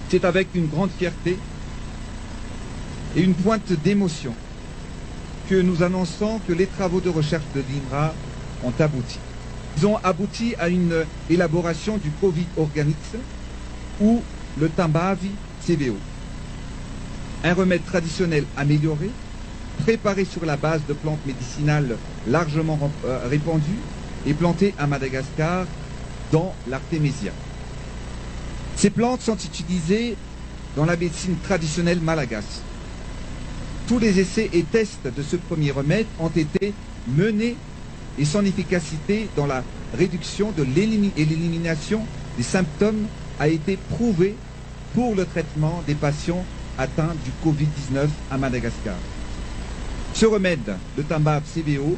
C'est avec une grande fierté et une pointe d'émotion que nous annonçons que les travaux de recherche de l'INRA ont abouti. Ils ont abouti à une élaboration du Covid Organics ou le Tambavi CBO. Un remède traditionnel amélioré, préparé sur la base de plantes médicinales largement répandues et plantées à Madagascar dans l'Artémisia. Ces plantes sont utilisées dans la médecine traditionnelle malagasse. Tous les essais et tests de ce premier remède ont été menés et son efficacité dans la réduction et l'élimination des symptômes a été prouvée pour le traitement des patients atteints du Covid-19 à Madagascar. Ce remède, le Tambab CBO,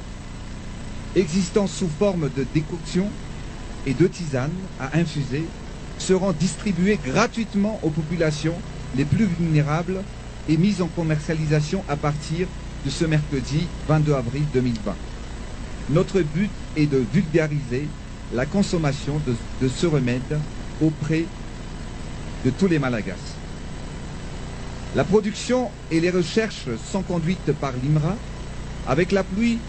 existant sous forme de décoction et de tisane à infuser, seront distribués gratuitement aux populations les plus vulnérables et mis en commercialisation à partir de ce mercredi 22 avril 2020. Notre but est de vulgariser la consommation de ce remède auprès de tous les Malagasy. La production et les recherches sont conduites par l'INRA avec l'appui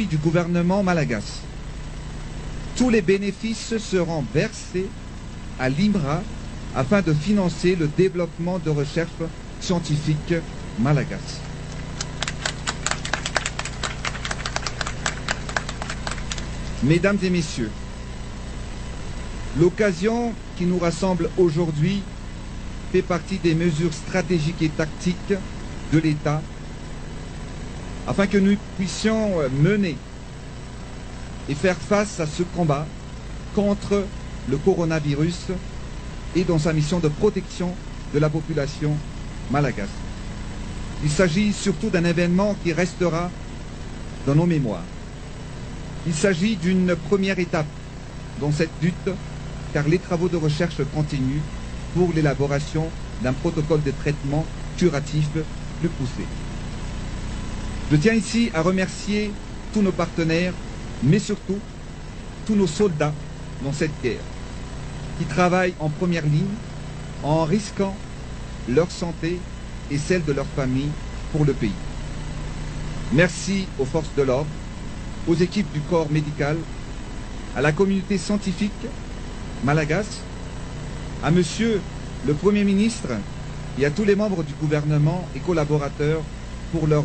du gouvernement malagasy. Tous les bénéfices seront versés à l'INRA afin de financer le développement de recherches scientifiques malagasy. Mesdames et messieurs, l'occasion qui nous rassemble aujourd'hui fait partie des mesures stratégiques et tactiques de l'État afin que nous puissions mener et faire face à ce combat contre le coronavirus et dans sa mission de protection de la population malagasy. Il s'agit surtout d'un événement qui restera dans nos mémoires. Il s'agit d'une première étape dans cette lutte, car les travaux de recherche continuent pour l'élaboration d'un protocole de traitement curatif plus poussé. Je tiens ici à remercier tous nos partenaires, mais surtout tous nos soldats dans cette guerre, qui travaillent en première ligne en risquant leur santé et celle de leur famille pour le pays. Merci aux forces de l'ordre, aux équipes du corps médical, à la communauté scientifique malagasy, à Monsieur le Premier ministre et à tous les membres du gouvernement et collaborateurs pour leur